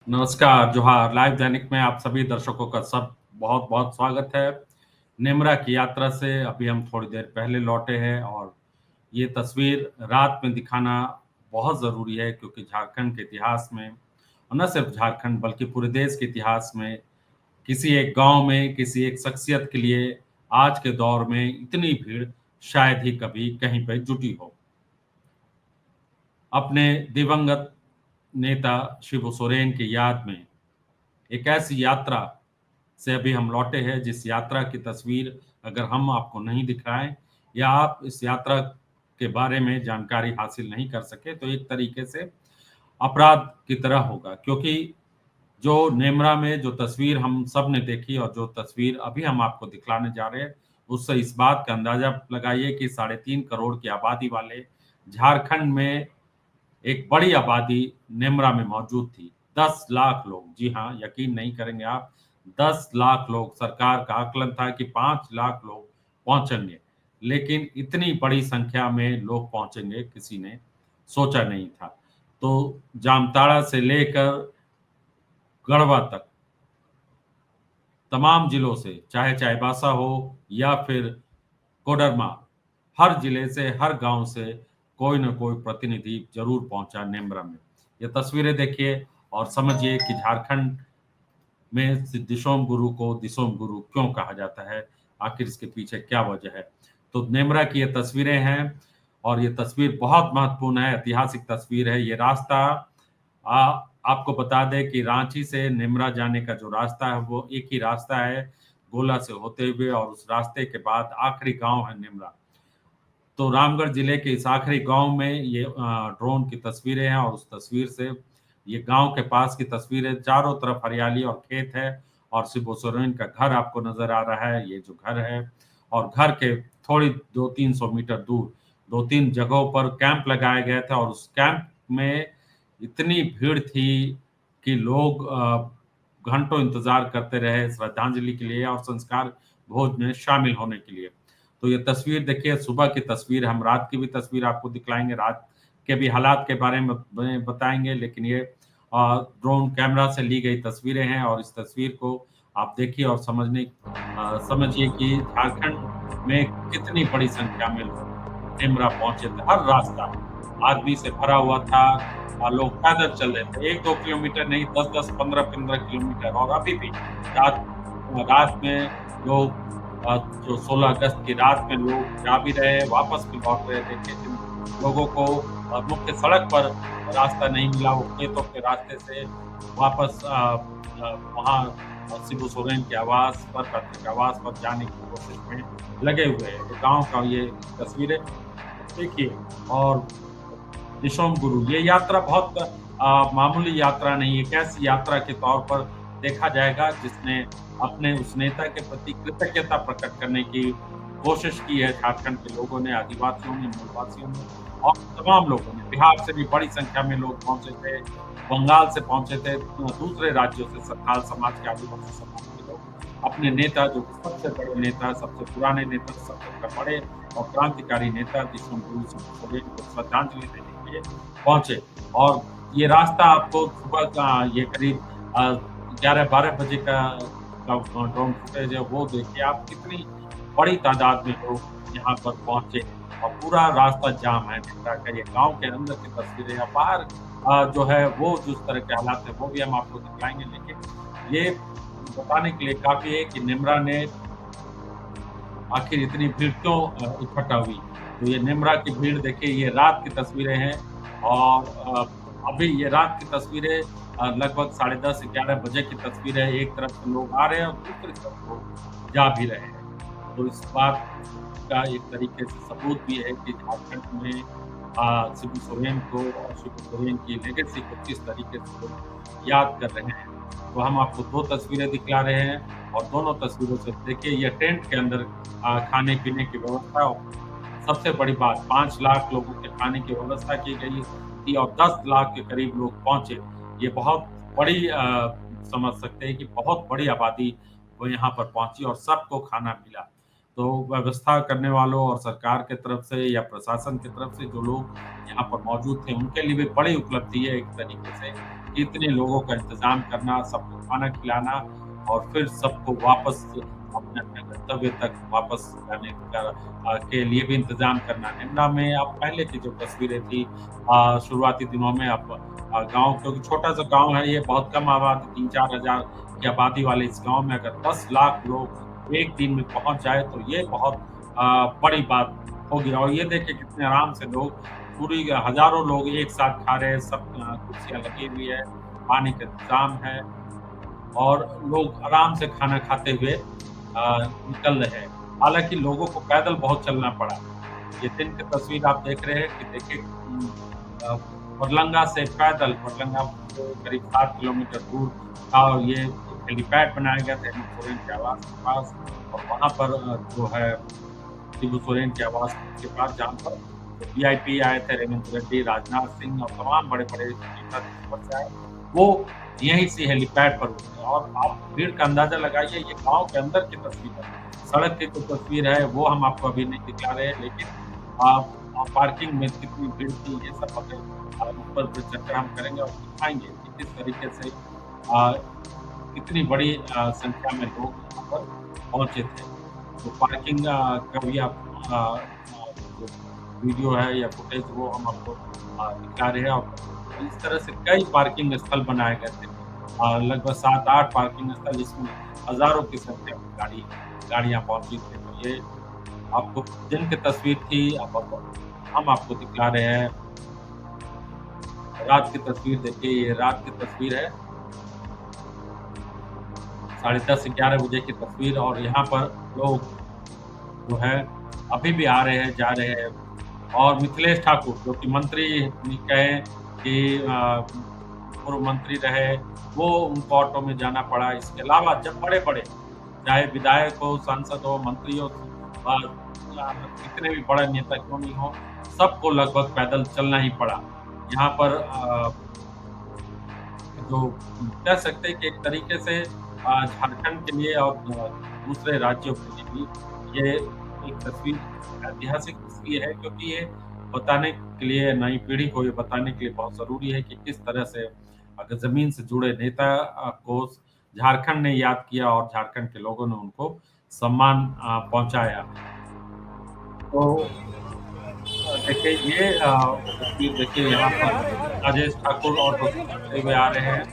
नमस्कार, जोहार। लाइव दैनिक में आप सभी दर्शकों का सब बहुत-बहुत स्वागत है। नेमरा की यात्रा से अभी हम थोड़ी देर पहले लौटे हैं और ये तस्वीर रात में दिखाना बहुत ज़रूरी है क्योंकि झारखंड के इतिहास में और न सिर्फ झारखंड बल्कि पूरे देश के इतिहास में किसी एक गाँव में, किसी एक शख्सियत के लिए आज के दौर में इतनी भीड़ शायद ही कभी कहीं पे जुटी हो। अपने दिवंगत नेता शिबू सोरेन की याद में एक ऐसी यात्रा से अभी हम लौटे हैं जिस यात्रा की तस्वीर अगर हम आपको नहीं दिखाएं या आप इस यात्रा के बारे में जानकारी हासिल नहीं कर सके तो एक तरीके से अपराध की तरह होगा क्योंकि जो नेमरा में जो तस्वीर हम सब ने देखी और जो तस्वीर अभी हम आपको दिखलाने जा रहे हैं उससे इस बात का अंदाजा लगाइए कि 3.5 करोड़ की आबादी वाले झारखंड में एक बड़ी आबादी नेमरा में मौजूद थी। 10 लाख लोग, जी हाँ, यकीन नहीं करेंगे आप, 10 लाख लोग, सरकार का आकलन था कि 5 लाख लोग पहुँचेंगे, लेकिन इतनी बड़ी संख्या में लोग पहुँचेंगे किसी ने सोचा नहीं था। तो जामताड़ा से लेकर गढ़वा तक तमाम जिलों से, चाहे चाईबासा हो या फिर कोडरमा, हर जिले से, हर गांव से कोई न कोई प्रतिनिधि जरूर पहुंचा नेमरा में। ये तस्वीरें देखिए और समझिए कि झारखंड में दिशोम गुरु को दिसोम गुरु क्यों कहा जाता है, आखिर इसके पीछे क्या वजह है। तो नेमरा की ये तस्वीरें हैं और ये तस्वीर बहुत महत्वपूर्ण है, ऐतिहासिक तस्वीर है। ये रास्ता आपको बता दें कि रांची से नेमरा जाने का जो रास्ता है वो एक ही रास्ता है, गोला से होते हुए, और उस रास्ते के बाद आखिरी गांव है नेमरा। तो रामगढ़ जिले के इस आखिरी गांव में ये ड्रोन की तस्वीरें हैं और उस तस्वीर से ये गांव के पास की तस्वीर है। चारों तरफ हरियाली और खेत है और शिबू सोरेन का घर आपको नजर आ रहा है, ये जो घर है, और घर के थोड़ी 200-300 मीटर दूर 2-3 जगहों पर कैंप लगाए गए थे और उस कैंप में इतनी भीड़ थी कि लोग घंटों इंतजार करते रहे श्रद्धांजलि के लिए और संस्कार भोज में शामिल होने के लिए। तो ये तस्वीर देखिए, सुबह की तस्वीर, हम रात की भी तस्वीर आपको दिखलाएंगे, रात के भी हालात के बारे में बताएंगे, लेकिन ये ड्रोन कैमरा से ली गई तस्वीरें हैं और इस तस्वीर को आप देखिए और समझिए कि झारखंड में कितनी बड़ी संख्या में लोग नेमरा पहुंचे थे। हर रास्ता आदमी से भरा हुआ था और लोग पैदल चल रहे थे, 1-2 किलोमीटर नहीं, 10-10, 15-15 किलोमीटर। और अभी भी रात रात में लोग जो 16 अगस्त की रात में लोग जा भी रहे हैं, वापस भी लौट रहे थे। जिन लोगों को मुख्य सड़क पर रास्ता नहीं मिला, वो खेतों के रास्ते से वापस वहाँ शिबू सोरेन के आवास पर, पैतृक आवास पर जाने की कोशिश में लगे हुए हैं। तो गाँव का ये तस्वीरें देखिए। और दिशोम गुरु, ये यात्रा बहुत मामूली यात्रा नहीं है, एक ऐसी यात्रा के तौर पर देखा जाएगा जिसने अपने उस नेता के प्रति कृतज्ञता प्रकट करने की कोशिश की है। झारखंड के लोगों ने, आदिवासियों ने, मूलवासियों ने और तमाम लोगों ने। बिहार से भी बड़ी संख्या में लोग पहुंचे थे, बंगाल से पहुंचे थे, दूसरे राज्यों से संथाल समाज के, आदिवासी समाज के लोग अपने नेता, जो सबसे बड़े नेता, सबसे पुराने नेता, सबसे बड़े और क्रांतिकारी नेता दिशोम गुरु शिबू सोरेन को श्रद्धांजलि देने के लिए पहुंचे। और ये रास्ता आपको सुबह का ये करीब 11-12 बजे का ड्रोन फुटेज है, वो देखिए आप, कितनी बड़ी तादाद में लोग यहाँ पर पहुंचे और पूरा रास्ता जाम है नेमरा का। ये गांव के अंदर की तस्वीरें हैं, बाहर जो है वो जिस तरह के हालात है वो भी हम आपको दिखाएंगे, लेकिन ये बताने के लिए काफी है कि नेमरा ने आखिर इतनी भीड़ क्यों इकट्ठा हुई। तो ये नेमरा की भीड़ देखिए, ये रात की तस्वीरें हैं और अभी ये रात की तस्वीरें लगभग 10:30-11 बजे की तस्वीर है। एक तरफ से लोग आ रहे हैं और दूसरी तरफ लोग जा भी रहे हैं। तो इस बात का एक तरीके से सबूत भी है कि झारखंड में शिबू सोरेन को और शिबू सोरेन की लेगेसी को किस तरीके से लोग याद कर रहे हैं। तो हम आपको 2 तस्वीरें दिखला रहे हैं और दोनों तस्वीरों से देखिए, ये टेंट के अंदर खाने-पीने की व्यवस्था, और सबसे बड़ी बात, 5 लाख लोगों के खाने की व्यवस्था की गई थी और 10 लाख के करीब लोग पहुँचे। ये बहुत बड़ी समझ सकते हैं कि बहुत बड़ी आबादी वो यहाँ पर पहुँची और सबको खाना मिला। तो व्यवस्था करने वालों और सरकार की तरफ से या प्रशासन की तरफ से जो लोग यहाँ पर मौजूद थे, उनके लिए भी बड़ी उपलब्धि है एक तरीके से इतने लोगों का इंतज़ाम करना, सबको खाना खिलाना और फिर सबको वापस अपने-अपने गंतव्य तक वापस जाने का के लिए भी इंतज़ाम करना। नेमरा में अब पहले की जो तस्वीरें थी शुरुआती दिनों में अब गाँव क्योंकि छोटा-सा गाँव है, ये बहुत कम आबादी 3-4 हज़ार की आबादी वाले इस गाँव में अगर 10 लाख लोग एक दिन में पहुँच जाए, तो ये बहुत बड़ी बात होगी और ये देखिए कितने आराम से लोग पूरी हज़ारों लोग एक साथ खा रहे हैं, सब कुर्सियाँ लगी हुई है, पानी का इंतज़ाम है और लोग आराम से खाना खाते हुए निकल रहे हैं। हालाँकि लोगों को पैदल बहुत चलना पड़ा। ये दिन की तस्वीर आप देख रहे हैं कि देखिए अ, वरलंगा से पैदल वरलंगा से करीब 7 किलोमीटर दूर था और ये हेलीपैड बनाया गया था हेमंत सोरेन के आवास के पास और वहाँ पर जो है शिबू सोरेन के आवास के पास जहाँ पर वीआईपी आए थे रेवंत रेड्डी, राजनाथ सिंह और तमाम बड़े-बड़े नेता ऊपर से आए, वो यहीं से हेलीपैड पर उतरे और आप भीड़ का अंदाज़ा लगाइए ये गाँव के अंदर की तस्वीर है। सड़क की जो तस्वीर है वो हम आपको अभी नहीं दिखा रहे हैं लेकिन पार्किंग में कितनी भीड़ थी ये सब अगर ऊपर पे चर्चा हम करेंगे और दिखाएँगे कि किस तरीके से अ, कितनी बड़ी संख्या में लोग यहाँ पर पहुँचे थे। तो पार्किंग का भी आप जो वीडियो है या फुटेज वो हम आपको दिखा रहे हैं और इस तरह से कई पार्किंग स्थल बनाए गए थे। लगभग 7-8 पार्किंग स्थल जिसमें हज़ारों की संख्या में गाड़ियाँ पहुँची थी। तो ये आपको दिन की तस्वीर थी अब हम आपको दिखा रहे हैं रात की तस्वीर देखिए ये रात की तस्वीर है। 10:30-11 बजे की तस्वीर और यहाँ पर लोग जो है अभी भी आ रहे हैं, जा रहे हैं और मिथिलेश ठाकुर जो कि मंत्री कहें कि पूर्व मंत्री रहे, वो उनको ऑटो में जाना पड़ा। इसके अलावा जब बड़े-बड़े चाहे विधायक हो, सांसद हो, मंत्री हो कितने भी बड़े नेता क्यों नहीं हो, सबको लगभग पैदल चलना ही पड़ा। यहाँ पर जो कह सकते हैं कि एक तरीके से झारखंड के लिए और दूसरे राज्यों के लिए भी ये एक तस्वीर ऐतिहासिक इसलिए है क्योंकि ये बताने के लिए नई पीढ़ी को ये बताने के लिए बहुत ज़रूरी है कि किस तरह से अगर ज़मीन से जुड़े नेता को झारखंड ने याद किया और झारखंड के लोगों ने उनको सम्मान पहुँचाया। तो देखिए ये तस्वीर देखिए यहाँ पर राजेश ठाकुर ऑटो से चलते हुए आ रहे हैं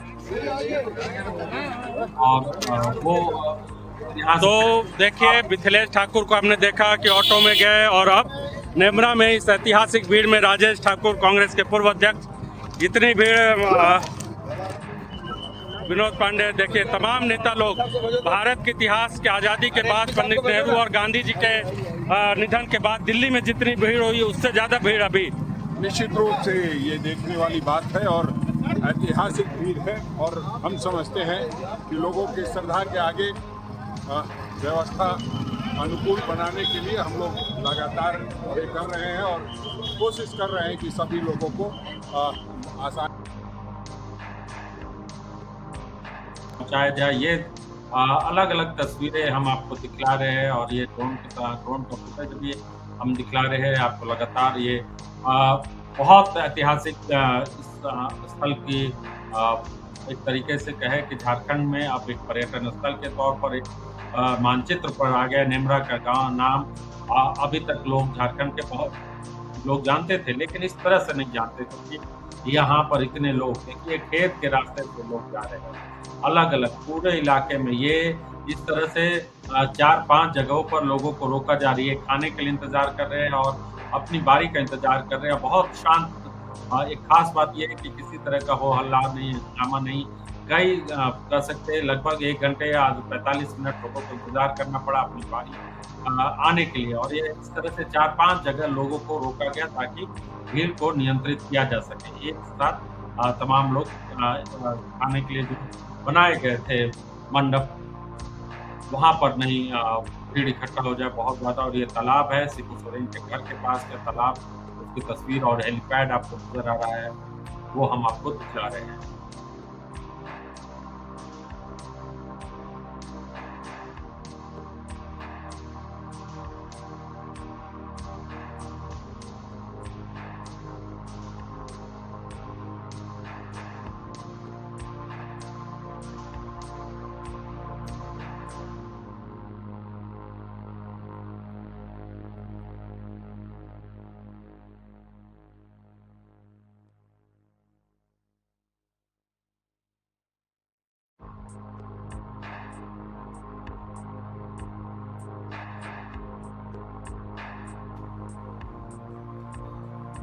और वो यहाँ तो से देखिए मिथिलेश ठाकुर को हमने देखा कि ऑटो में गए और अब नेमरा में इस ऐतिहासिक भीड़ में राजेश ठाकुर कांग्रेस के पूर्व अध्यक्ष इतनी भीड़ विनोद पांडे देखिए तमाम नेता लोग भारत के इतिहास के आज़ादी के बाद पंडित नेहरू और गांधी जी के निधन के बाद दिल्ली में जितनी भीड़ हुई उससे ज़्यादा भीड़ अभी निश्चित रूप से ये देखने वाली बात है और ऐतिहासिक भीड़ है और हम समझते हैं कि लोगों की श्रद्धा के आगे व्यवस्था अनुकूल बनाने के लिए हम लोग लगातार ये कर रहे हैं और कोशिश कर रहे हैं कि सभी लोगों को आसान पहुँचाया जाए। ये अलग-अलग तस्वीरें हम आपको दिखला रहे हैं और ये ड्रोन का फुटेज भी हम दिखला रहे हैं आपको लगातार ये बहुत ऐतिहासिक इस स्थल की एक तरीके से कहें कि झारखंड में अब एक पर्यटन स्थल के तौर पर एक मानचित्र पर आ गया नेमरा का गाँव नाम अभी तक लोग झारखंड के बहुत लोग जानते थे लेकिन इस तरह से नहीं जानते थे कि यहाँ पर इतने लोग देखिए खेत के रास्ते से लोग जा रहे हैं अलग-अलग पूरे इलाके में ये इस तरह से 4-5 जगहों पर लोगों को रोका जा रही है खाने के लिए इंतजार कर रहे हैं और अपनी बारी का इंतजार कर रहे हैं बहुत शांत एक खास बात ये है कि किसी तरह का हो हल्ला नहीं हंगामा नहीं कई कह सकते हैं लगभग 1 घंटे या 45 मिनट लोगों को इंतजार करना पड़ा अपनी बारी आने के लिए और ये इस तरह से 4-5 जगह लोगों को रोका गया ताकि भीड़ को नियंत्रित किया जा सके एक साथ तमाम लोग खाने के लिए जो बनाए गए थे मंडप वहाँ पर नहीं भीड़ इकट्ठा हो जाए बहुत ज़्यादा और ये तालाब है शिबू सोरेन के घर के पास का तालाब उसकी तस्वीर और हेलीपैड आपको नजर आ रहा है वो हम आपको दिखा रहे हैं।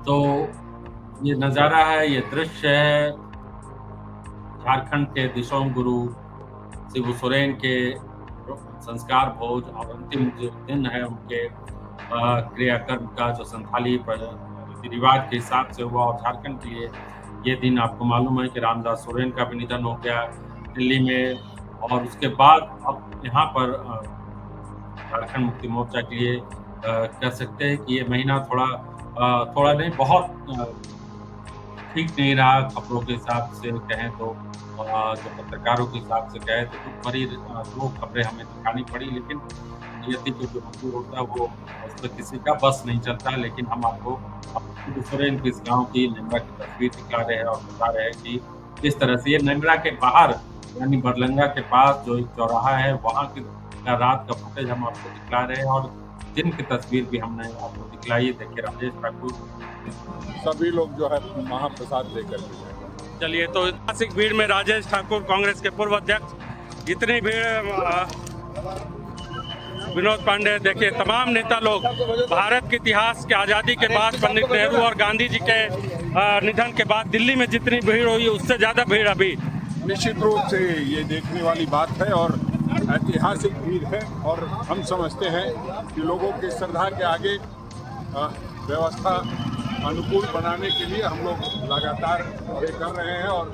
तो ये नज़ारा है, ये दृश्य है झारखंड के दिशोम गुरु शिबू सोरेन के संस्कार भोज और अंतिम जो दिन है उनके क्रियाकर्म का जो संथाली रीति रिवाज के हिसाब से हुआ। और झारखंड के लिए ये दिन आपको मालूम है कि रामदास सोरेन का भी निधन हो गया दिल्ली में। और उसके बाद अब यहाँ पर झारखंड मुक्ति मोर्चा के लिए कह सकते हैं कि ये महीना थोड़ा नहीं बहुत ठीक नहीं रहा। खबरों के हिसाब से कहें तो जो पत्रकारों के हिसाब से कहें तो कुछ बड़ी वो खबरें हमें दिखानी पड़ी, लेकिन नियति को जो मंजूर होता है वो उस पर किसी का बस नहीं चलता। लेकिन हम आपको शिबू सोरेन के इस गाँव की नेमरा की तस्वीर दिखा रहे हैं और बता रहे हैं कि किस तरह से ये नेमरा के बाहर यानी बरलंगा के पास जो एक चौराहा है वहाँ की रात का फुटेज हम आपको दिखला रहे हैं और दिन की तस्वीर भी हमने आपको दिखलाई। देखिए राजेश ठाकुर सभी लोग जो है महाप्रसाद लेकर के जाएंगे। चलिए, तो ऐतिहासिक भीड़ में राजेश ठाकुर कांग्रेस के पूर्व अध्यक्ष, इतनी भीड़ विनोद पांडे, देखिए तमाम नेता लोग भारत के इतिहास के आज़ादी के बाद पंडित नेहरू और गांधी जी के निधन के बाद दिल्ली में जितनी भीड़ हुई उससे ज़्यादा भीड़ अभी। निश्चित रूप से ये देखने वाली बात है और ऐतिहासिक भीड़ है और हम समझते हैं कि लोगों के श्रद्धा के आगे व्यवस्था अनुकूल बनाने के लिए हम लोग लगातार ये कर रहे हैं और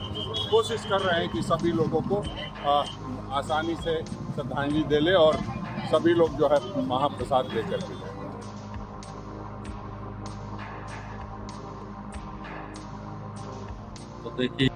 कोशिश कर रहे हैं कि सभी लोगों को आसानी से श्रद्धांजलि दे ले और सभी लोग जो है महाप्रसाद लेकर के जाए। तो देखिए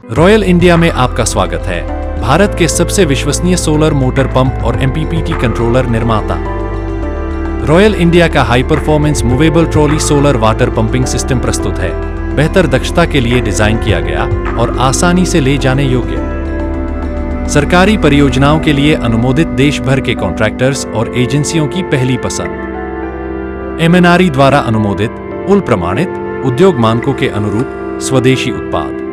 रॉयल इंडिया में आपका स्वागत है। भारत के सबसे विश्वसनीय सोलर मोटर पंप और एमपीपीटी कंट्रोलर निर्माता। रॉयल इंडिया का high performance movable trolley solar water pumping system प्रस्तुत है। बेहतर दक्षता के लिए डिजाइन किया गया और आसानी से ले जाने योग्य। सरकारी परियोजनाओं के लिए अनुमोदित देश भर के कॉन्ट्रैक्टर्स और एजेंसियों की पहली पसंद। एमएनआरई द्वारा अनुमोदित, उल प्रमाणित, उद्योग मानकों के अनुरूप स्वदेशी उत्पाद।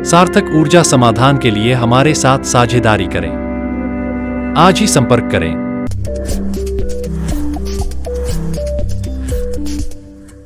सार्थक ऊर्जा समाधान के लिए हमारे साथ साझेदारी करें। आज ही संपर्क करें।